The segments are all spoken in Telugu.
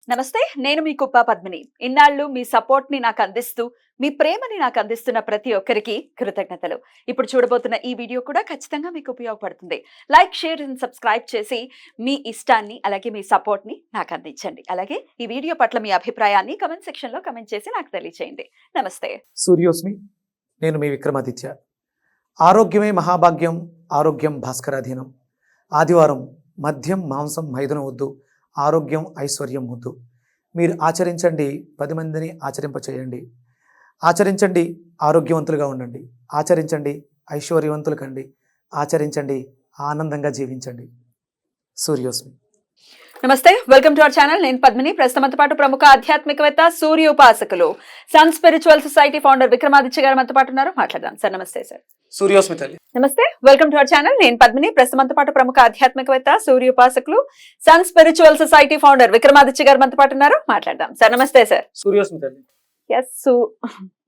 నమస్తే, నేను మీ కుప్ప పద్మిని. ఇన్నాళ్ళు మీ సపోర్ట్‌ని నాకు అందిస్తూ, మీ ప్రేమని నాకు అందిస్తున్న ప్రతి ఒక్కరికి కృతజ్ఞతలు. ఇప్పుడు చూడబోతున్న ఈ వీడియో కూడా ఖచ్చితంగా మీకు ఉపయోగపడుతుంది. లైక్, షేర్ అండ్ సబ్స్క్రైబ్ చేసి మీ ఇష్టాన్ని అలాగే మీ సపోర్ట్‌ని నాకు అందించండి. అలాగే ఈ వీడియో పట్ల మీ అభిప్రాయాన్ని కామెంట్ సెక్షన్‌లో కామెంట్ చేసి నాకు తెలియజేయండి. నమస్తే. సూర్యోస్మి. నేను మీ విక్రమాదిత్య. ఆరోగ్యమే మహాభాగ్యం, ఆరోగ్యం భాస్కరాధీనం. ఆదివారం మద్యం మాంసం మైదనం వద్దు, ఆరోగ్యం ఐశ్వర్యం వద్దు. మీరు ఆచరించండి, 10 మందిని ఆచరింపచేయండి. ఆచరించండి, ఆరోగ్యవంతులుగా ఉండండి. ఆచరించండి, ఐశ్వర్యవంతులు కండి. ఆచరించండి, ఆనందంగా జీవించండి. సూర్యోస్మి. నమస్తే, వెల్కమ్ టు అవర్ ఛానల్. నేను పద్మిని. ప్రస్తుతంతో పాటు ప్రముఖ ఆధ్యాత్మికవేత్త, సూర్య ఉపాసకులు, Sun Spiritual Society founder Vikramaditya garu మనతో పాటు ఉన్నారు. మాట్లాడదాం సార్. నమస్తే సార్. సూర్యోస్మి తల్లి. నమస్తే, వెల్కమ్ టు అవర్ ఛానల్. నేను పద్మిని. ప్రస్తుతంతో పాటు ప్రముఖ ఆధ్యాత్మికవేత్త, సూర్య ఉపాసకులు, Sun Spiritual Society founder Vikramaditya garu మనతో పాటు ఉన్నారు. మాట్లాడదాం సార్. నమస్తే సార్. సూర్యోస్మి తల్లి. ఎస్,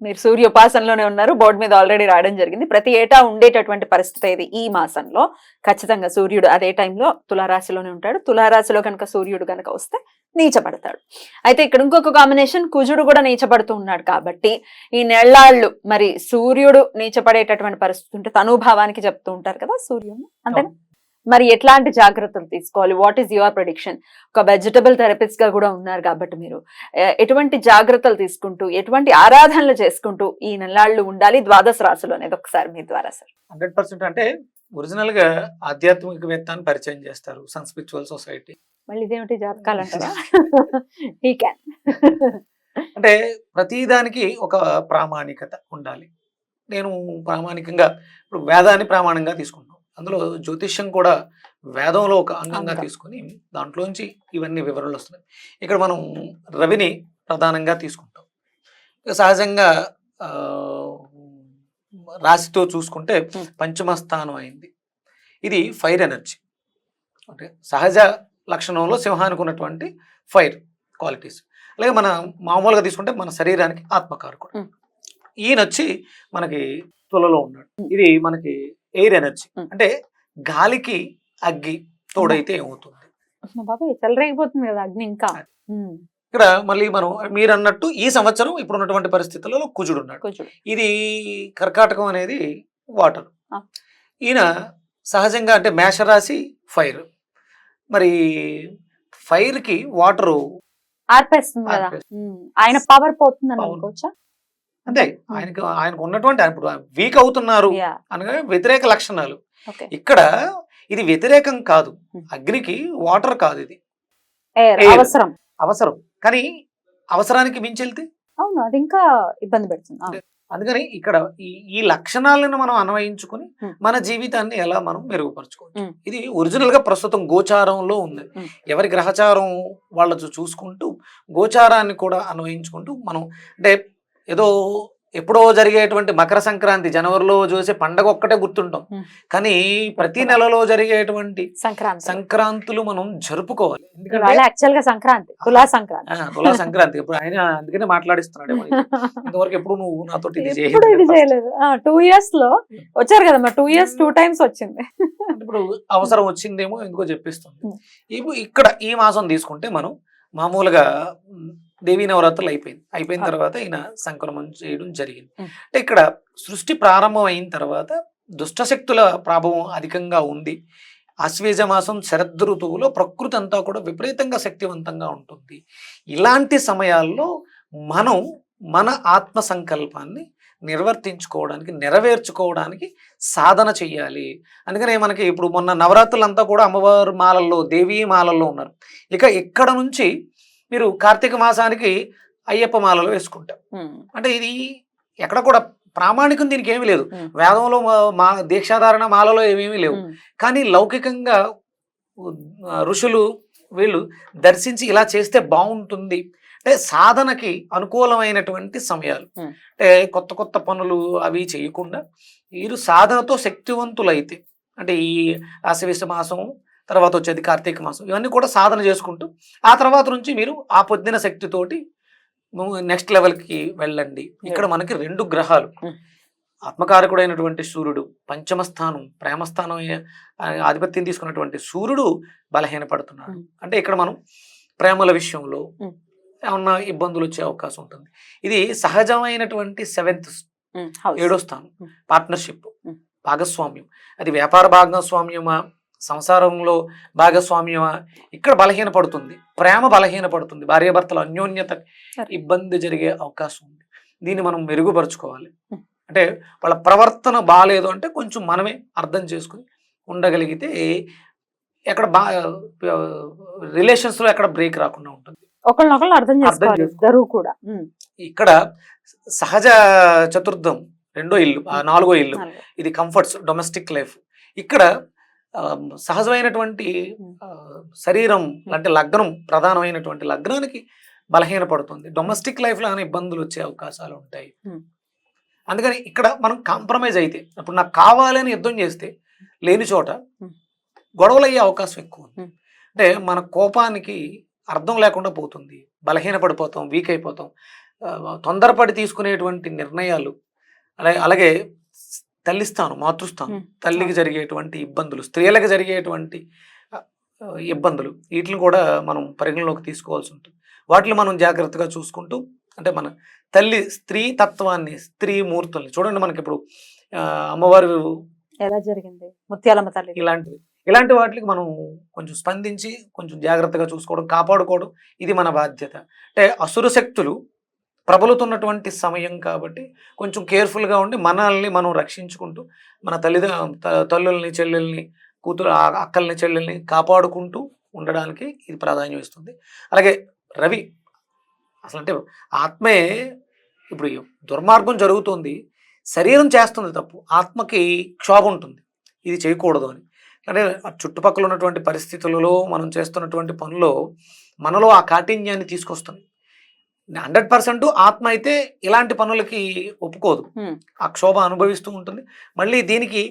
మీరు సూర్య ఉపాసనలోనే ఉన్నారు. బోర్డు మీద ఆల్రెడీ రాయడం జరిగింది. ప్రతి ఏటా ఉండేటటువంటి పరిస్థితి ఇది. ఈ మాసంలో ఖచ్చితంగా సూర్యుడు అదే టైంలో తులారాశిలోనే ఉంటాడు. తులారాశిలో కనుక సూర్యుడు కనుక వస్తే నీచపడతాడు. అయితే ఇక్కడ ఇంకొక కాంబినేషన్, కుజుడు కూడా నీచపడుతూ ఉన్నాడు. కాబట్టి ఈ నెల్లాళ్ళు మరి సూర్యుడు నీచపడేటటువంటి పరిస్థితి ఉంటే తనుభావానికి చెప్తూ ఉంటారు కదా సూర్యుడు, అంతేనా? మరి ఎట్లాంటి జాగ్రత్తలు తీసుకోవాలి? What is your prediction? ఒక వెజిటబుల్ థెరపిస్ట్ గా కూడా ఉన్నారు కాబట్టి మీరు ఎటువంటి జాగ్రత్తలు తీసుకుంటూ, ఎటువంటి ఆరాధనలు చేసుకుంటూ ఈ నెల్లాళ్ళు ఉండాలి ద్వాదశ రాశులు అనేది ఒకసారి మీ ద్వారా సార్. 100% అంటే ఒరిజినల్ గా ఆధ్యాత్మికవేత్తని పరిచయం చేస్తారు సన్ స్పిరిచువల్ సొసైటీ. మళ్ళీ ఇదేమిటి జాతకాలు అంటారా? ఈ క్యాన్ అంటే ప్రతిదానికి ఒక ప్రామాణికత ఉండాలి. నేను ప్రామాణికంగా ఇప్పుడు వేదాన్ని ప్రామాణంగా తీసుకుంటాను. అందులో జ్యోతిష్యం కూడా వేదంలో ఒక అంగంగా తీసుకుని దాంట్లోంచి ఇవన్నీ వివరాలు వస్తున్నాయి. ఇక్కడ మనం రవిని ప్రధానంగా తీసుకుంటాం. సహజంగా రాశితో చూసుకుంటే పంచమ స్థానం అయింది. ఇది ఫైర్ ఎనర్జీ. అంటే సహజ లక్షణంలో సింహానికి ఉన్నటువంటి ఫైర్ క్వాలిటీస్. అలాగే మన మామూలుగా తీసుకుంటే మన శరీరానికి ఆత్మకారకుడు. ఈయన వచ్చి మనకి తులలో ఉన్నాడు. ఇది మనకి ఎయిర్ ఎనర్జీ. అంటే గాలికి అగ్గి తోడైతే ఏమవుతుంది? బాబాయ్ చెలరేగిపోతుంది కదా అగ్ని. ఇంకా ఇక్కడ మళ్ళీ మనం మీరు అన్నట్టు ఈ సంవత్సరం ఇప్పుడు ఉన్నటువంటి పరిస్థితులలో కుజుడు ఉన్నాడు. ఇది కర్కాటకం అనేది వాటర్. ఈయన సహజంగా అంటే మేషరాశి ఫైర్. మరి ఫైర్ కి వాటర్ ఆర్పేస్తుంది కదా, ఆయన పవర్ పోతుంది అనుకోవచ్చా? అంటే ఆయనకు ఉన్నటువంటి ఇప్పుడు వీక్ అవుతున్నారు అనగా వ్యతిరేక లక్షణాలు. ఇక్కడ ఇది వ్యతిరేకం కాదు, అగ్నికి వాటర్ కాదు, ఇది అవసరం. అవసరం కానీ అవసరానికి మించి వెళ్తే అవును, అది ఇంకా ఇబ్బంది పెడుతుంది. అందుకని ఇక్కడ ఈ లక్షణాలను మనం అన్వయించుకుని మన జీవితాన్ని ఎలా మనం మెరుగుపరచుకోవచ్చు. ఇది ఒరిజినల్ గా ప్రస్తుతం గోచారంలో ఉంది. ఎవరి గ్రహచారం వాళ్ళ చూసుకుంటూ గోచారాన్ని కూడా అన్వయించుకుంటూ మనం అంటే ఏదో ఎప్పుడో జరిగేటువంటి మకర సంక్రాంతి జనవరిలో చూసే పండగ ఒక్కటే గుర్తుంటాం, కానీ ప్రతి నెలలో జరిగేటువంటి సంక్రాంతులు మనం జరుపుకోవాలి. ఎందుకంటే సంక్రాంతి తులా సంక్రాంతి ఇప్పుడు ఆయన అందుకనే మాట్లాడిస్తున్నాడు. ఇంతవరకు ఎప్పుడు నువ్వు నాతో ఇది చేయలేదు. 2 years లో వచ్చారు కదా, 2 years 2 times వచ్చింది. ఇప్పుడు అవసరం వచ్చిందేమో ఎందుకో చెప్పిస్తుంది. ఇక్కడ ఈ మాసం తీసుకుంటే మనం మామూలుగా దేవీ నవరాత్రులు అయిపోయిన తర్వాత ఈయన సంక్రమణం చేయడం జరిగింది. అంటే ఇక్కడ సృష్టి ప్రారంభం అయిన తర్వాత దుష్టశక్తుల ప్రభావం అధికంగా ఉంది. ఆశ్వేజ మాసం శరద్ ఋతువులో ప్రకృతి అంతా కూడా విపరీతంగా శక్తివంతంగా ఉంటుంది. ఇలాంటి సమయాల్లో మనం మన ఆత్మ సంకల్పాన్ని నెరవేర్చుకోవడానికి సాధన చెయ్యాలి. అందుకనే మనకి ఇప్పుడు మొన్న నవరాత్రులంతా కూడా అమ్మవారి మాలల్లో, దేవీ మాలల్లో ఉన్నారు. ఇక ఇక్కడ నుంచి మీరు కార్తీక మాసానికి అయ్యప్ప మాలలో వేసుకుంటాం. అంటే ఇది ఎక్కడ కూడా ప్రామాణికం దీనికి ఏమీ లేదు. వేదంలో దీక్షాధారణ మాలలో ఏమేమీ లేవు. కానీ లౌకికంగా ఋషులు వీళ్ళు దర్శించి ఇలా చేస్తే బాగుంటుంది అంటే సాధనకి అనుకూలమైనటువంటి సమయాలు. అంటే కొత్త కొత్త పనులు అవి చేయకుండా వీరు సాధనతో శక్తివంతులైతే, అంటే ఈ ఆశ్వేజ మాసం తర్వాత వచ్చేది కార్తీక మాసం, ఇవన్నీ కూడా సాధన చేసుకుంటూ ఆ తర్వాత నుంచి మీరు ఆ పొద్దున శక్తితోటి నెక్స్ట్ లెవెల్కి వెళ్ళండి. ఇక్కడ మనకి 2 గ్రహాలు, ఆత్మకారకుడైనటువంటి సూర్యుడు పంచమ స్థానం, ప్రేమస్థానం ఆధిపత్యం తీసుకున్నటువంటి సూర్యుడు బలహీనపడుతున్నాడు. అంటే ఇక్కడ మనం ప్రేమల విషయంలో ఉమ్. ఏమన్నా ఇబ్బందులు వచ్చే అవకాశం ఉంటుంది. ఇది సహజమైనటువంటి 7th హౌస్ 7వ స్థానం, ఉమ్. పార్ట్నర్షిప్, ఉమ్. భాగస్వామ్యం. అది వ్యాపార భాగస్వామ్యమా, సంసారంలో భాగస్వామ్యమా, ఇక్కడ బలహీనపడుతుంది. ప్రేమ బలహీనపడుతుంది, భార్యాభర్తల అన్యోన్యత సరే. ఇబ్బంది జరిగే అవకాశం ఉంది. దీన్ని మనం మెరుగుపరుచుకోవాలి. ఉమ్. అంటే వాళ్ళ ప్రవర్తన బాగాలేదు అంటే కొంచెం మనమే అర్థం చేసుకుని ఉండగలిగితే ఎక్కడ రిలేషన్స్ లో ఎక్కడ బ్రేక్ రాకుండా ఉంటుంది. ఒకళ్ళనొకళ్ళు అర్థం చేసుకోవాలి చేసుకోవాలి. ఇద్దరు కూడా. ఉమ్. ఇక్కడ సహజ చతుర్థం 2వ ఇల్లు, 4వ ఇల్లు, అలాగే. ఇది కంఫర్ట్స్, డొమెస్టిక్ లైఫ్. ఇక్కడ సహజమైనటువంటి శరీరం అంటే లగ్నం, ప్రధానమైనటువంటి లగ్నానికి బలహీనపడుతుంది. డొమెస్టిక్ లైఫ్ లో ఏమైనా ఇబ్బందులు వచ్చే అవకాశాలు ఉంటాయి. ఉమ్. అందుకని ఇక్కడ మనం కాంప్రమైజ్ అయితే, ఇప్పుడు నాకు కావాలని యుద్ధం చేస్తే లేని చోట ఉమ్. గొడవలు అయ్యే అవకాశం ఎక్కువ ఉంది. ఉమ్. అంటే మన కోపానికి అర్థం లేకుండా పోతుంది, బలహీనపడిపోతాం, వీక్ అయిపోతాం. తొందరపడి తీసుకునేటువంటి నిర్ణయాలు, అలాగే తల్లిస్తాను, మాతృస్థానం, తల్లికి జరిగేటువంటి ఇబ్బందులు, స్త్రీలకు జరిగేటువంటి ఇబ్బందులు, వీటిని కూడా మనం పరిగణలోకి తీసుకోవాల్సి ఉంటుంది. వాటిని మనం జాగ్రత్తగా చూసుకుంటూ, అంటే మన తల్లి స్త్రీ తత్వాన్ని, స్త్రీ మూర్తుల్ని చూడండి. మనకి ఇప్పుడు అమ్మవారు ఎలా జరిగింది ముత్యాలమ్మ తల్లి, ఇలాంటి వాటికి మనం కొంచెం స్పందించి కొంచెం జాగ్రత్తగా చూసుకోవడం, కాపాడుకోవడం, ఇది మన బాధ్యత. అంటే అసుర శక్తులు ప్రబలుతున్నటువంటి సమయం కాబట్టి కొంచెం కేర్ఫుల్గా ఉండి మనల్ని మనం రక్షించుకుంటూ, మన తల్లుల్ని, చెల్లెల్ని, కూతురు, అక్కల్ని, చెల్లెల్ని కాపాడుకుంటూ ఉండడానికి ఇది ప్రాధాన్యం ఇస్తుంది. అలాగే రవి అసలు అంటే ఆత్మే, ఇప్పుడు దుర్మార్గం జరుగుతుంది, శరీరం చేస్తుంది తప్పు, ఆత్మకి క్షోభ ఉంటుంది, ఇది చేయకూడదు అని. అంటే చుట్టుపక్కల ఉన్నటువంటి పరిస్థితులలో మనం చేస్తున్నటువంటి పనుల్లో మనలో ఆ కాఠిన్యాన్ని తీసుకొస్తుంది. 100% ఆత్మ అయితే ఇలాంటి పనులకి ఒప్పుకోదు, ఆ క్షోభ అనుభవిస్తూ ఉంటుంది. మళ్ళీ దీనికి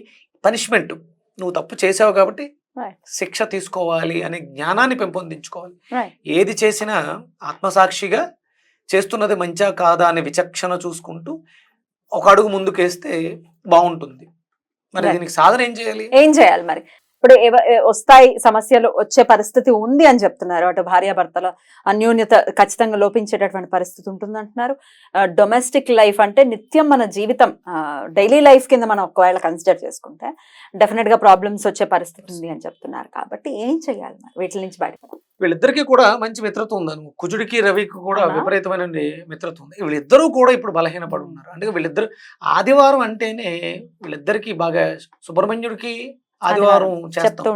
పనిష్మెంట్, నువ్వు తప్పు చేసావు కాబట్టి శిక్ష తీసుకోవాలి అనే జ్ఞానాన్ని పెంపొందించుకోవాలి. ఏది చేసినా ఆత్మసాక్షిగా చేస్తున్నది మంచా కాదా అనే విచక్షణ చూసుకుంటూ ఒక అడుగు ముందుకేస్తే బాగుంటుంది. మరి దీనికి సాధన ఏం చేయాలి మరి? ఇప్పుడు వస్తాయి సమస్యలు, వచ్చే పరిస్థితి ఉంది అని చెప్తున్నారు. అటు భార్యాభర్తల అన్యోన్యత ఖచ్చితంగా లోపించేటటువంటి పరిస్థితి ఉంటుంది అంటున్నారు. డొమెస్టిక్ లైఫ్ అంటే నిత్యం మన జీవితం, డైలీ లైఫ్ కింద మనం ఒకవేళ కన్సిడర్ చేసుకుంటే డెఫినెట్ గా ప్రాబ్లమ్స్ వచ్చే పరిస్థితి ఉంది అని చెప్తున్నారు. కాబట్టి ఏం చేయాలి మరి వీటి నుంచి బయటపడాలి? వీళ్ళిద్దరికీ కూడా మంచి మిత్రత్వం ఉందని, కుజుడికి రవికి కూడా విపరీతమైన మిత్రత్వం ఉంది. వీళ్ళిద్దరూ కూడా ఇప్పుడు బలహీనపడి ఉన్నారు. అంటే వీళ్ళిద్దరు ఆదివారం అంటేనే వీళ్ళిద్దరికి బాగా, సుబ్రహ్మణ్యుడికి ఆదివారం చెప్తూ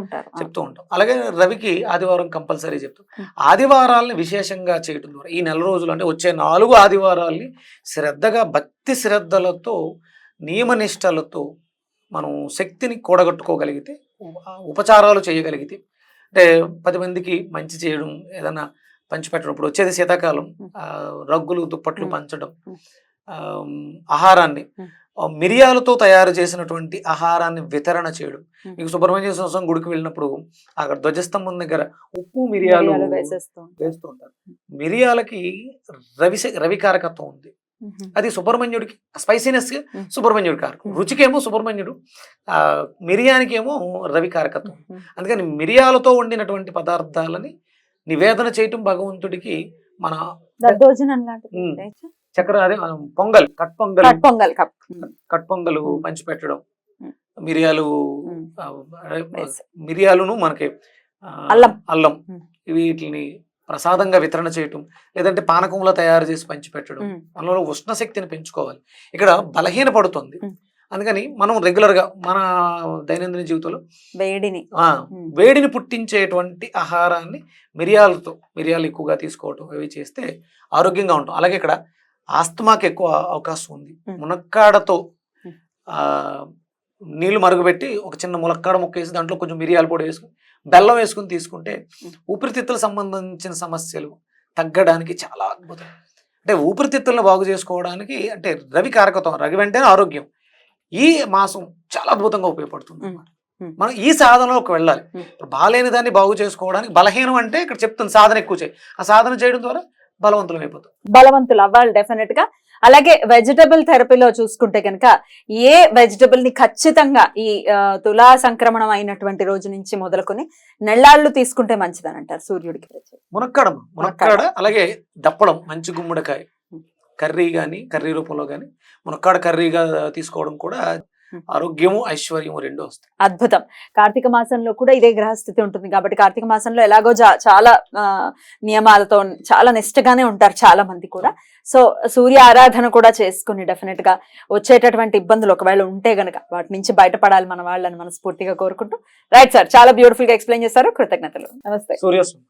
ఉంటాం, అలాగే రవికి ఆదివారం కంపల్సరీ చెప్తాం. ఆదివారాలని విశేషంగా చేయటం ద్వారా ఈ నెల రోజులు, అంటే వచ్చే 4 ఆదివారాల్ని శ్రద్ధగా, భక్తి శ్రద్ధలతో, నియమనిష్టలతో మనం శక్తిని కూడగట్టుకోగలిగితే, ఉపచారాలు చేయగలిగితే, అంటే 10 మందికి మంచి చేయడం, ఏదైనా పంచిపెట్టడం. ఇప్పుడు వచ్చేది శీతాకాలం, రగ్గులు, దుప్పట్లు పంచడం, ఆహారాన్ని మిరియాలతో తయారు చేసినటువంటి ఆహారాన్ని వితరణ చేయడం. మీకు సుబ్రహ్మణ్య స్వామి గుడికి వెళ్ళినప్పుడు అక్కడ ధ్వజస్తంభం దగ్గర ఉప్పు, మిరియాలు వేస్తూ ఉంటారు. మిరియాలకి రవి కారకత్వం ఉంది, అది సుబ్రహ్మణ్యుడికి స్పైసీనెస్, సుబ్రహ్మణ్యుడి కారకం, రుచికేమో సుబ్రహ్మణ్యుడు, మిరియానికేమో రవి కారకత్వం. అందుకని మిరియాలతో వండినటువంటి పదార్థాలని నివేదన చేయటం భగవంతుడికి, మన చక్కెర, అదే పొంగల్, కట్పొంగలు పంచిపెట్టడం, మిరియాలును మనకి అల్లం వీటిని ప్రసాదంగా వితరణ చేయటం, లేదంటే పానకంలో తయారు చేసి పంచిపెట్టడం. మనలో ఉష్ణ శక్తిని పెంచుకోవాలి. ఇక్కడ బలహీన పడుతుంది, అందుకని మనం రెగ్యులర్ గా మన దైనందిన జీవితంలో వేడిని పుట్టించేటువంటి ఆహారాన్ని మిరియాలు ఎక్కువగా తీసుకోవటం, అవి చేస్తే ఆరోగ్యంగా ఉంటాం. అలాగే ఇక్కడ ఆస్తమాకి ఎక్కువ అవకాశం ఉంది. మునక్కాడతో నీళ్లు మరుగుపెట్టి ఒక చిన్న ములక్కాడ ముక్క వేసి దాంట్లో కొంచెం మిరియాల పొడి వేసుకుని, బెల్లం వేసుకుని తీసుకుంటే ఊపిరితిత్తులకు సంబంధించిన సమస్యలు తగ్గడానికి చాలా అద్భుతం. అంటే ఊపిరితిత్తులను బాగు చేసుకోవడానికి, అంటే రవి కారకత్వం, రవి వెంటనే ఆరోగ్యం, ఈ మాసం చాలా అద్భుతంగా ఉపయోగపడుతుంది. మనం ఈ సాధనలోకి వెళ్ళాలి. బాలేని దాన్ని బాగు చేసుకోవడానికి, బలహీనం అంటే ఇక్కడ చెప్తుంది సాధన ఎక్కువ చేయి, ఆ సాధన చేయడం ద్వారా బలవంతులు అవ్వాలి డెఫినెట్ గా. అలాగే వెజిటబుల్ థెరపీలో చూసుకుంటే కనుక ఏ వెజిటబుల్ ని ఖచ్చితంగా ఈ తులా సంక్రమణం అయినటువంటి రోజు నుంచి మొదలుకొని నెల్లాళ్ళు తీసుకుంటే మంచిదని అంటారు సూర్యుడికి? మునక్కాడ అలాగే దప్పడం, మంచి గుమ్మడికాయ కర్రీ కానీ కర్రీ రూపంలో కానీ మునక్కాడ కర్రీగా తీసుకోవడం కూడా ఆరోగ్యము ఐశ్వర్యము రెండు వస్తాయి. అద్భుతం. కార్తీక మాసంలో కూడా ఇదే గ్రహస్థితి ఉంటుంది కాబట్టి కార్తీక మాసంలో ఎలాగో చాలా నియమాలతో చాలా నిష్టగానే ఉంటారు చాలా మంది కూడా. సో సూర్య ఆరాధన కూడా చేసుకుని డెఫినెట్ గా వచ్చేటటువంటి ఇబ్బందులు ఒకవేళ ఉంటే గనక వాటి నుంచి బయటపడాలి మన వాళ్ళని మనస్ఫూర్తిగా కోరుకుంటూ. రైట్ సార్, చాలా బ్యూటిఫుల్ గా ఎక్స్ప్లెయిన్ చేశారు, కృతజ్ఞతలు. నమస్తే. సూర్యాస్తమం.